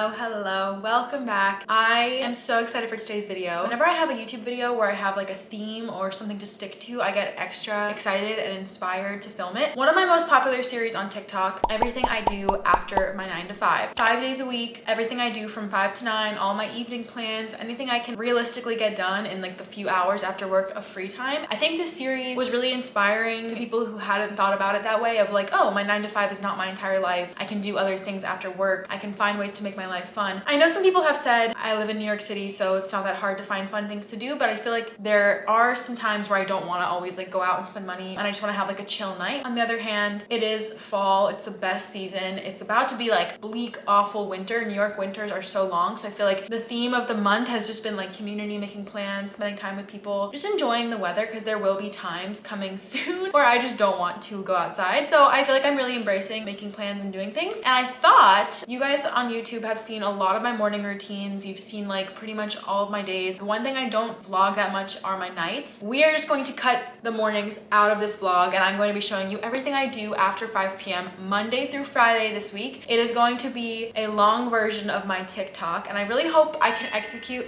Hello, welcome back. I am so excited for today's video. Whenever I have a YouTube video where I have like a theme or something to stick to, I get extra excited and inspired to film it. One of my most popular series on TikTok, everything I do after my 9 to 5. 5 days a week, everything I do from 5 to 9, all my evening plans, anything I can realistically get done in like the few hours after work of free time. I think this series was really inspiring to people who hadn't thought about it that way of like, oh, my 9 to 5 is not my entire life. I can do other things after work. I can find ways to make my life fun. I know some people have said I live in New York City, so it's not that hard to find fun things to do, but I feel like there are some times where I don't want to always like go out and spend money and I just want to have like a chill night. On the other hand, it is fall. It's the best season. It's about to be like bleak, awful winter. New York winters are so long. So I feel like the theme of the month has just been like community, making plans, spending time with people, just enjoying the weather, because there will be times coming soon where I just don't want to go outside. So I feel like I'm really embracing making plans and doing things. And I thought you guys on YouTube have seen a lot of my morning routines. You've seen like pretty much all of my days. The one thing I don't vlog that much are my nights. We are just going to cut the mornings out of this vlog, and I'm going to be showing you everything I do after 5 p.m. Monday through Friday this week. It is going to be a long version of my TikTok, and I really hope I can execute.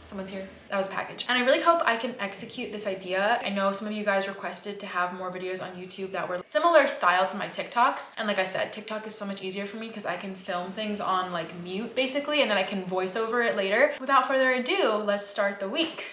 Someone's here. That was a package. And I really hope I can execute this idea. I know some of you guys requested to have more videos on YouTube that were similar style to my TikToks. And like I said, TikTok is so much easier for me because I can film things on like mute basically, and then I can voice over it later. Without further ado, let's start the week.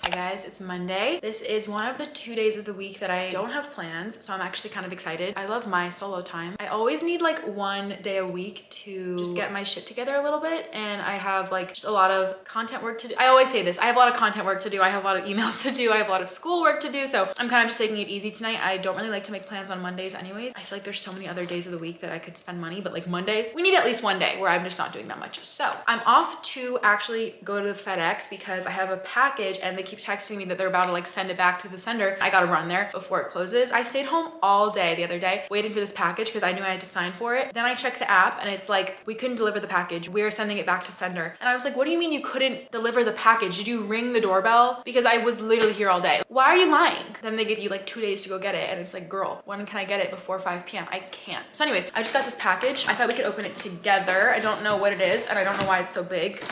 Hi guys, it's Monday. This is one of the 2 days of the week that I don't have plans, so I'm actually kind of excited. I love my solo time. I always need like 1 day a week to just get my shit together a little bit, and I have like just a lot of content work to do. I always say this, I have a lot of content work to do. I have a lot of emails to do. I have a lot of school work to do, so I'm kind of just taking it easy tonight. I don't really like to make plans on Mondays anyways. I feel like there's so many other days of the week that I could spend money, but like Monday, we need at least 1 day where I'm just not doing that much. So I'm off to actually go to the FedEx because I have a package and they keep texting me that they're about to like send it back to the sender. I gotta run there before it closes. I stayed home all day the other day waiting for this package because I knew I had to sign for it. Then I checked the app and it's like, we couldn't deliver the package. We're sending it back to sender. And I was like, what do you mean you couldn't deliver the package? Did you ring the doorbell? Because I was literally here all day. Why are you lying? Then they give you like 2 days to go get it. And it's like, girl, when can I get it before 5 p.m.? I can't. So anyways, I just got this package. I thought we could open it together. I don't know what it is and I don't know why it's so big.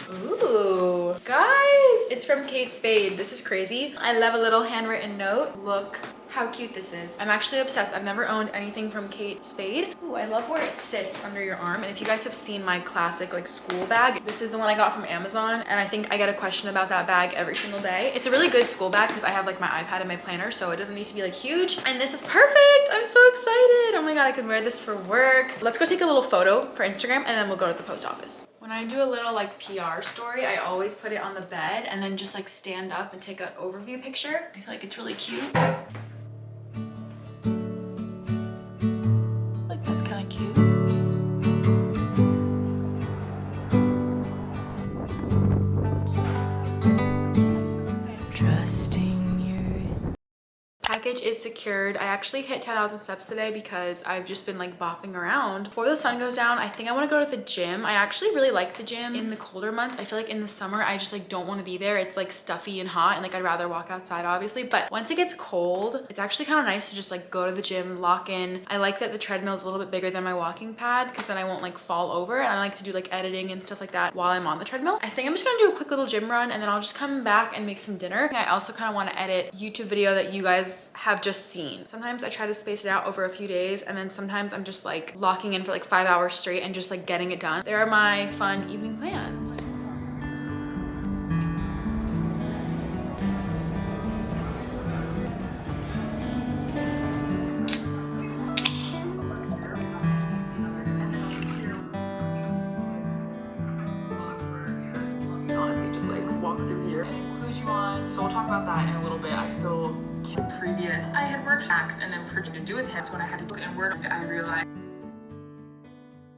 Ooh, guys, it's from Kate Spade. This is crazy. I love a little handwritten note. Look how cute this is. I'm actually obsessed. I've never owned anything from Kate Spade. Ooh, I love where it sits under your arm. And if you guys have seen my classic like school bag, this is the one I got from Amazon. And I think I get a question about that bag every single day. It's a really good school bag because I have like my iPad and my planner, so it doesn't need to be like huge. And this is perfect. I'm so excited. Oh my God, I can wear this for work. Let's go take a little photo for Instagram and then we'll go to the post office. When I do a little like PR story, I always put it on the bed and then just like stand up and take an overview picture. I feel like it's really cute. Like that's kind of cute. Package is secured. I actually hit 10,000 steps today because I've just been like bopping around. Before the sun goes down, I think I want to go to the gym. I actually really like the gym in the colder months. I feel like in the summer, I just like don't want to be there. It's like stuffy and hot and like I'd rather walk outside obviously. But once it gets cold, it's actually kind of nice to just like go to the gym, lock in. I like that the treadmill is a little bit bigger than my walking pad because then I won't like fall over, and I like to do like editing and stuff like that while I'm on the treadmill. I think I'm just gonna do a quick little gym run and then I'll just come back and make some dinner. I also kind of want to edit YouTube video that you guys have just seen. Sometimes I try to space it out over a few days, and then sometimes I'm just like locking in for like 5 hours straight and just like getting it done. There are my fun evening plans. Honestly, just like walk through here. It includes you on, so we'll talk about that in a little bit. I still previous. I had worked Max and then project to do with him. So when I had to look and work, I realized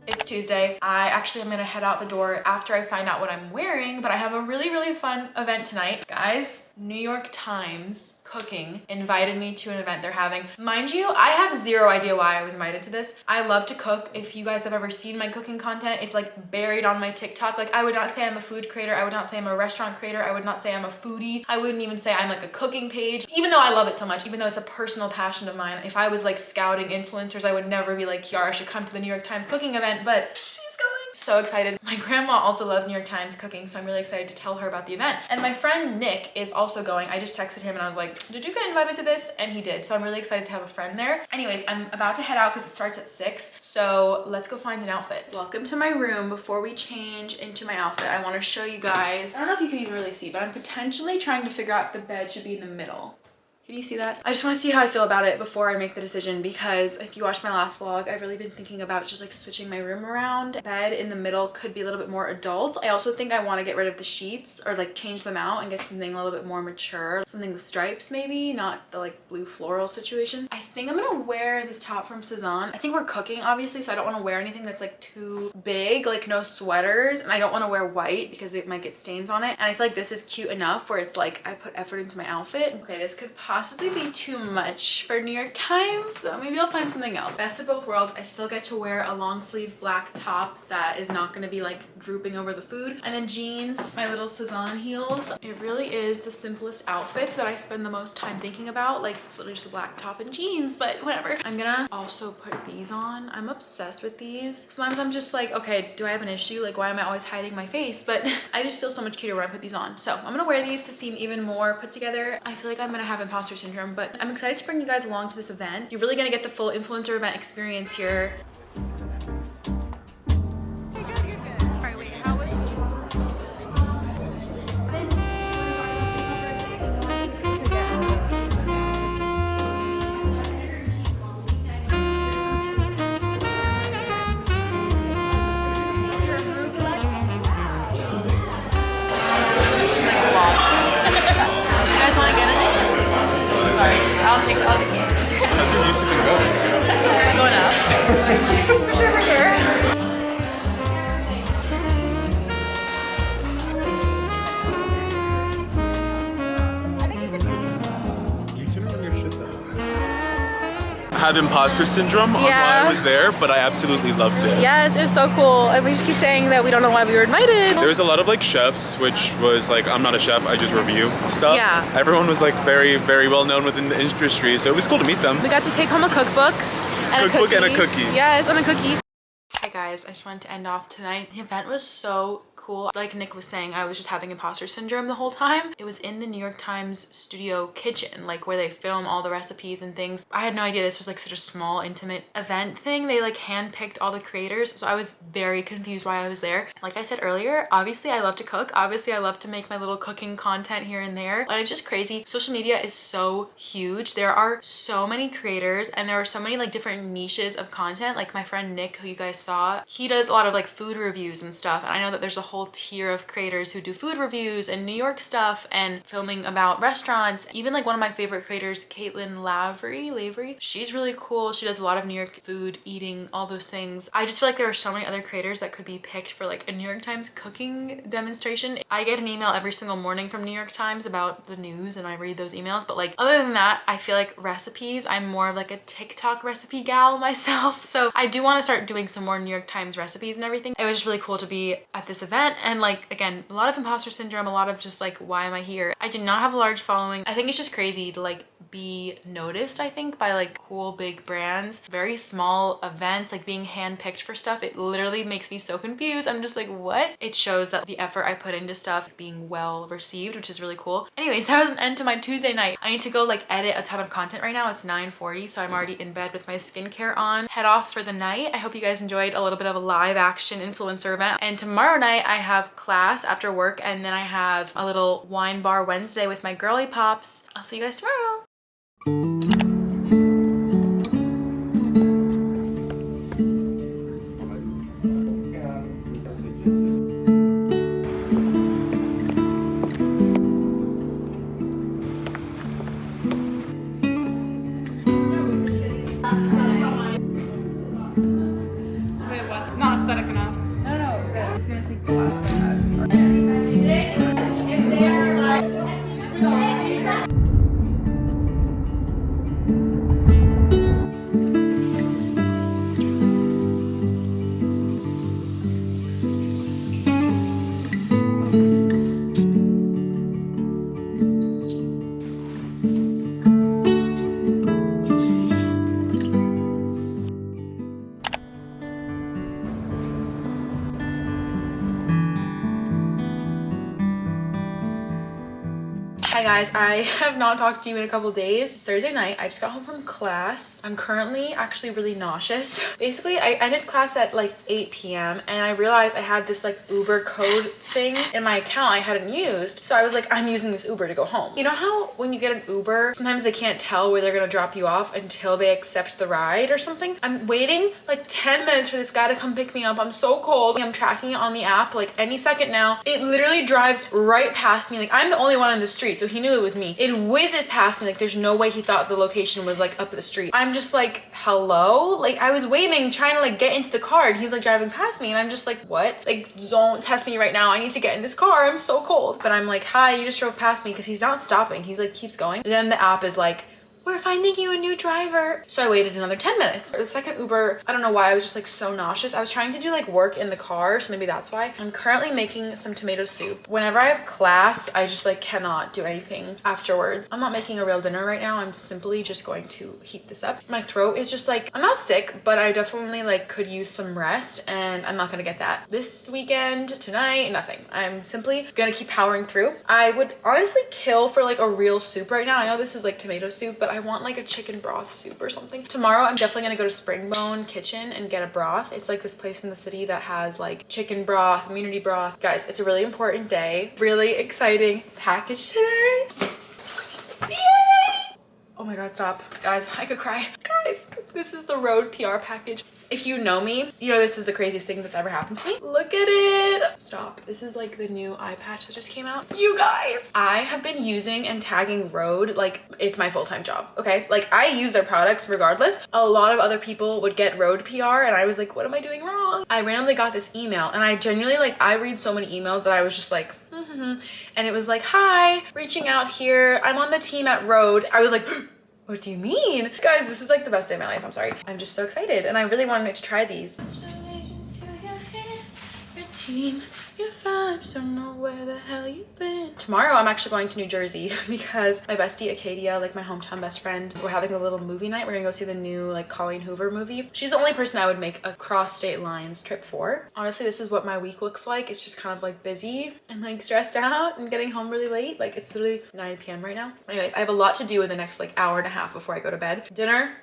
it's Tuesday. I actually am gonna head out the door after I find out what I'm wearing, but I have a really, really fun event tonight. Guys, New York Times Cooking invited me to an event they're having. Mind you, I have zero idea why I was invited to this. I love to cook. If you guys have ever seen my cooking content, it's like buried on my TikTok. Like, I would not say I'm a food creator. I would not say I'm a restaurant creator. I would not say I'm a foodie. I wouldn't even say I'm like a cooking page, even though I love it so much, even though it's a personal passion of mine. If I was like scouting influencers, I would never be like, Kiara should come to the New York Times cooking event, but she's going. So excited. My grandma also loves New York Times cooking, so I'm really excited to tell her about the event. And my friend Nick is also going. I just texted him and I was like, did you get invited to this? And he did. So I'm really excited to have a friend there. Anyways, I'm about to head out because it starts at 6. So let's go find an outfit. Welcome to my room. Before we change into my outfit, I want to show you guys. I don't know if you can even really see, but I'm potentially trying to figure out if the bed should be in the middle. Can you see that? I just want to see how I feel about it before I make the decision, because if you watched my last vlog, I've really been thinking about just like switching my room around. Bed in the middle could be a little bit more adult. I also think I want to get rid of the sheets or like change them out and get something a little bit more mature. Something with stripes maybe, not the like blue floral situation. I think I'm gonna wear this top from Cezanne. I think we're cooking obviously, so I don't want to wear anything that's like too big, like no sweaters. And I don't want to wear white because it might get stains on it. And I feel like this is cute enough where it's like I put effort into my outfit. Okay, this could possibly be too much for New York Times, so maybe I'll find something else. Best of both worlds, I still get to wear a long sleeve black top that is not going to be like drooping over the food, and then jeans, my little Cezanne heels. It really is the simplest outfits that I spend the most time thinking about. Like, it's literally just a black top and jeans, but whatever. I'm gonna also put these on. I'm obsessed with these. Sometimes I'm just like, okay, do I have an issue? Like, why am I always hiding my face? But I just feel so much cuter when I put these on. So I'm gonna wear these to seem even more put together. I feel like I'm gonna have imposter syndrome, but I'm excited to bring you guys along to this event. You're really gonna get the full influencer event experience here. I'll take How's your YouTube been going? It's going up. For sure, for sure. YouTuber on your shit though. I have imposter syndrome on why I was there, but I absolutely loved it. Yes, it was so cool. And we just keep saying that we don't know why we were invited. There was a lot of like chefs, which was like, I'm not a chef, I just review stuff. Yeah. Everyone was like very, very well known within the industry, so it was cool to meet them. We got to take home a cookbook and a cookie. And a cookie. Yes, and a cookie. Hi guys, I just wanted to end off tonight. The event was so cool. Like Nick was saying, I was just having imposter syndrome the whole time. It was in the New York Times studio kitchen, like where they film all the recipes and things. I had no idea this was like such a small, intimate event thing. They like handpicked all the creators, so I was very confused why I was there. Like I said earlier, obviously I love to cook. Obviously I love to make my little cooking content here and there, but it's just crazy. Social media is so huge. There are so many creators and there are so many like different niches of content. Like my friend Nick, who you guys saw, he does a lot of like food reviews and stuff, and I know that there's a whole tier of creators who do food reviews and New York stuff and filming about restaurants. Even like one of my favorite creators, Caitlin Lavery, she's really cool. She does a lot of New York food, eating, all those things. I just feel like there are so many other creators that could be picked for like a New York Times cooking demonstration. I get an email every single morning from New York Times about the news and I read those emails, but like other than that, I feel like recipes, I'm more of like a TikTok recipe gal myself, so I do want to start doing some more New York Times recipes and everything. It was just really cool to be at this event, and like again, a lot of imposter syndrome, a lot of just like, why am I here? I do not have a large following. I think it's just crazy to like be noticed, I think, by like cool big brands. Very small events, like being handpicked for stuff, it literally makes me so confused. I'm just like, what? It shows that the effort I put into stuff being well received, which is really cool. Anyways, that was an end to my Tuesday night. I need to go like edit a ton of content right now. It's 9:40, so I'm already in bed with my skincare on. Head off for the night. I hope you guys enjoyed a little bit of a live action influencer event. And tomorrow night I have class after work, and then I have a little wine bar Wednesday with my girly pops. I'll see you guys tomorrow. Not aesthetic enough. No, good. It's gonna take the last one. Hi guys, I have not talked to you in a couple days. It's Thursday night. I just got home from class. I'm currently actually really nauseous. Basically, I ended class at like 8 p.m. and I realized I had this like Uber code thing in my account I hadn't used. So I was like, I'm using this Uber to go home. You know how when you get an Uber, sometimes they can't tell where they're gonna drop you off until they accept the ride or something? I'm waiting like 10 minutes for this guy to come pick me up. I'm so cold. I'm tracking it on the app like any second now. It literally drives right past me. Like I'm the only one on the street, so he knew it was me. It whizzes past me. Like there's no way he thought the location was like up the street. I'm just like, hello? Like I was waving, trying to like get into the car, and he's like driving past me, and I'm just like, what? Like don't test me right now. I need to get in this car. I'm so cold. But I'm like, hi, you just drove past me, because he's not stopping. He's like keeps going. And then the app is like, we're finding you a new driver. So I waited another 10 minutes. The second Uber, I don't know why, I was just like so nauseous. I was trying to do like work in the car, so maybe that's why. I'm currently making some tomato soup. Whenever I have class, I just like cannot do anything afterwards. I'm not making a real dinner right now. I'm simply just going to heat this up. My throat is just like, I'm not sick, but I definitely like could use some rest, and I'm not gonna get that this weekend, tonight, nothing. I'm simply gonna keep powering through. I would honestly kill for like a real soup right now. I know this is like tomato soup, but I want like a chicken broth soup or something. Tomorrow I'm definitely gonna go to Springbone Kitchen and get a broth. It's like this place in the city that has like chicken broth, immunity broth. Guys, it's a really important day. Really exciting package today. Yay! Oh my god, stop. Guys, I could cry. Guys, this is the Rode PR package. If you know me, you know this is the craziest thing that's ever happened to me. Look at it. Stop. This is like the new eye patch that just came out. You guys, I have been using and tagging Rode like it's my full-time job, okay? Like I use their products regardless. A lot of other people would get Rode PR, and I was like, what am I doing wrong? I randomly got this email, and I genuinely like, I read so many emails that I was just like, and it was like, hi, reaching out here. I'm on the team at Rode. I was like, what do you mean? Guys, this is like the best day of my life. I'm sorry. I'm just so excited, and I really wanted to try these. Congratulations to your hands, your team, your vibes, don't know where the hell you've been. Tomorrow I'm actually going to New Jersey because my bestie Acadia, like my hometown best friend, we're having a little movie night. We're gonna go see the new like Colleen Hoover movie. She's the only person I would make a cross state lines trip for. Honestly, this is what my week looks like. It's just kind of like busy and like stressed out and getting home really late. Like it's literally 9 p.m. right now. Anyways, I have a lot to do in the next like hour and a half before I go to bed. Dinner,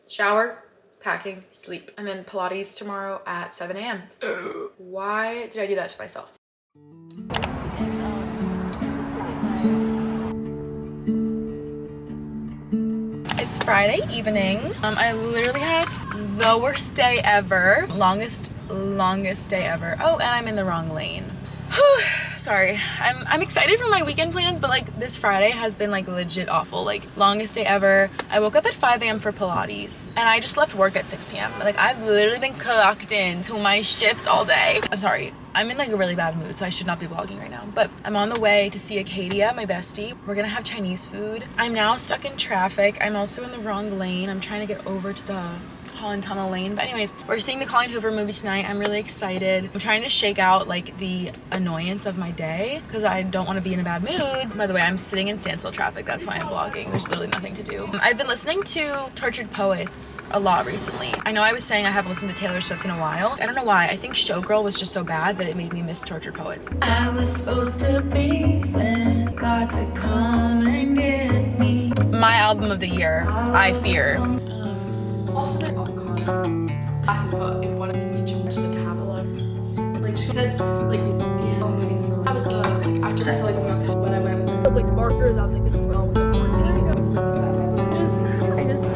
shower, packing, sleep, and then Pilates tomorrow at 7 a.m. Why did I do that to myself? It's Friday evening. I literally had the worst day ever. Longest day ever. Oh, and I'm in the wrong lane. Sorry. I'm excited for my weekend plans, but like this Friday has been like legit awful. Like longest day ever. I woke up at 5 a.m. for Pilates, and I just left work at 6 p.m. Like I've literally been clocked in to my shifts all day. I'm sorry. I'm in like a really bad mood, so I should not be vlogging right now, but I'm on the way to see Acadia, my bestie. We're gonna have Chinese food. I'm now stuck in traffic. I'm also in the wrong lane. I'm trying to get over to the Holland Tunnel lane. But anyways, we're seeing the Colleen Hoover movie tonight. I'm really excited. I'm trying to shake out like the annoyance of my day because I don't want to be in a bad mood. By the way, I'm sitting in standstill traffic. That's why I'm vlogging. There's literally nothing to do. I've been listening to Tortured Poets a lot recently. I know I was saying I haven't listened to Taylor Swift in a while. I don't know why. I think Showgirl was just so bad that it made me miss Tortured Poets. I was supposed to be sent, got to come and get me. My album of the year, I Fear. Also, the avocado classes, but if one of each would just like have a lot of, like she said, like yeah, I was the like I feel like when I went with like markers, I was like, this is wrong with the quarantine. I just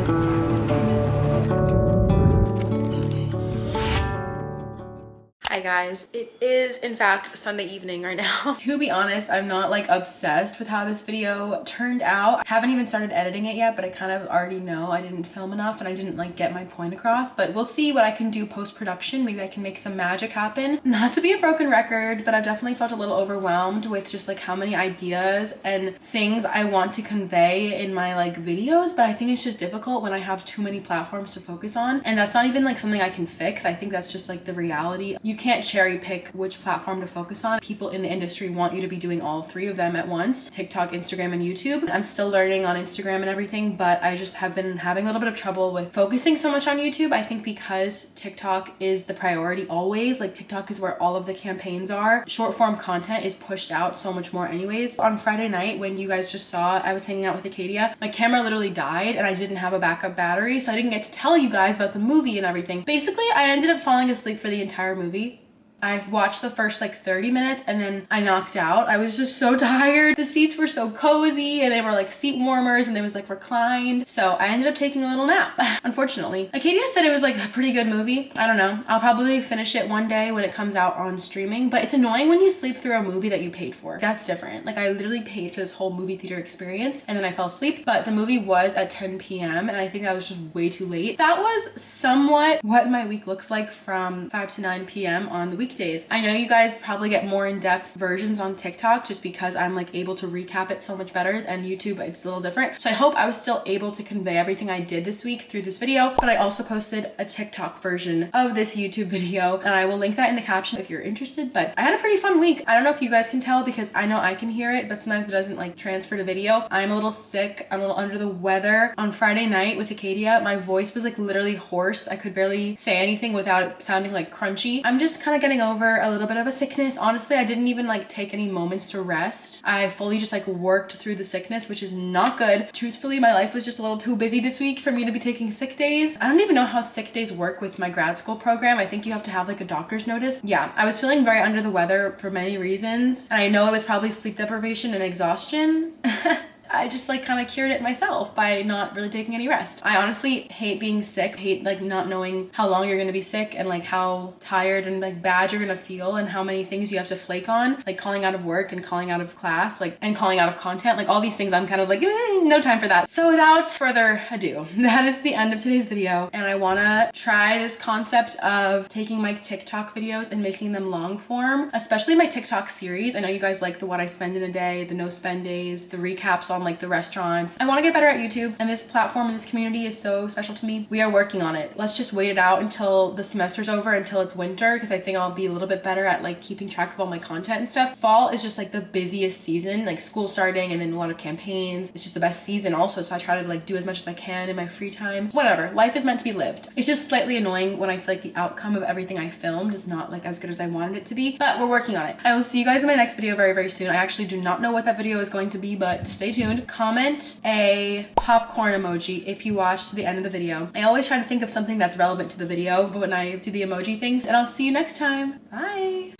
Hi guys, it is in fact Sunday evening right now. To be honest, I'm not like obsessed with how this video turned out. I haven't even started editing it yet, but I kind of already know I didn't film enough and I didn't like get my point across, but we'll see what I can do post-production. Maybe I can make some magic happen. Not to be a broken record, but I've definitely felt a little overwhelmed with just like how many ideas and things I want to convey in my like videos, but I think it's just difficult when I have too many platforms to focus on, and that's not even like something I can fix. I think that's just like the reality. You can't can't cherry pick which platform to focus on. People in the industry want you to be doing all three of them at once: TikTok, Instagram, and YouTube. I'm still learning on Instagram and everything, but I just have been having a little bit of trouble with focusing so much on YouTube. I think because TikTok is the priority always, like TikTok is where all of the campaigns are. Short form content is pushed out so much more anyways. On Friday night, when you guys just saw, I was hanging out with Acadia, my camera literally died and I didn't have a backup battery, so I didn't get to tell you guys about the movie and everything. Basically, I ended up falling asleep for the entire movie. I watched the first like 30 minutes and then I knocked out. I was just so tired. The seats were so cozy and they were like seat warmers and they was like reclined. So I ended up taking a little nap, unfortunately. Acadia said it was like a pretty good movie. I don't know. I'll probably finish it one day when it comes out on streaming, but it's annoying when you sleep through a movie that you paid for. That's different. Like I literally paid for this whole movie theater experience and then I fell asleep, but the movie was at 10 p.m. and I think that was just way too late. That was somewhat what my week looks like from 5 to 9 p.m. on the weekdays. I know you guys probably get more in-depth versions on TikTok just because I'm like able to recap it so much better, and YouTube it's a little different. So I hope I was still able to convey everything I did this week through this video, but I also posted a TikTok version of this YouTube video and I will link that in the caption if you're interested. But I had a pretty fun week. I don't know if you guys can tell because I know I can hear it, but sometimes it doesn't like transfer to video. I'm a little sick, I'm a little under the weather. On Friday night with Acadia, my voice was like literally hoarse. I could barely say anything without it sounding like crunchy. I'm just kind of getting over a little bit of a sickness. Honestly, I didn't even like take any moments to rest. I fully just like worked through the sickness, which is not good. Truthfully, my life was just a little too busy this week for me to be taking sick days. I don't even know how sick days work with my grad school program. I think you have to have like a doctor's notice. Yeah, I was feeling very under the weather for many reasons. And I know it was probably sleep deprivation and exhaustion. I just like kind of cured it myself by not really taking any rest. I honestly hate being sick, hate like not knowing how long you're gonna be sick and like how tired and like bad you're gonna feel and how many things you have to flake on, like calling out of work and calling out of class, like and calling out of content, like all these things. I'm kind of like no time for that. So without further ado, that is the end of today's video, and I wanna try this concept of taking my TikTok videos and making them long form, especially my TikTok series. I know you guys like the what I spend in a day, the no spend days, the recaps on like the restaurants. I want to get better at YouTube, and this platform and this community is so special to me. We are working on it. Let's just wait it out until the semester's over, until it's winter, because I think I'll be a little bit better at like keeping track of all my content and stuff. Fall is just like the busiest season, like school starting and then a lot of campaigns. It's just the best season also, so I try to like do as much as I can in my free time. Whatever, life is meant to be lived. It's just slightly annoying when I feel like the outcome of everything I filmed is not like as good as I wanted it to be, but we're working on it. I will see you guys in my next video very, very soon. I actually do not know what that video is going to be, but stay tuned. Comment a popcorn emoji if you watched to the end of the video. I always try to think of something that's relevant to the video, but when I do the emoji things, and I'll see you next time. Bye.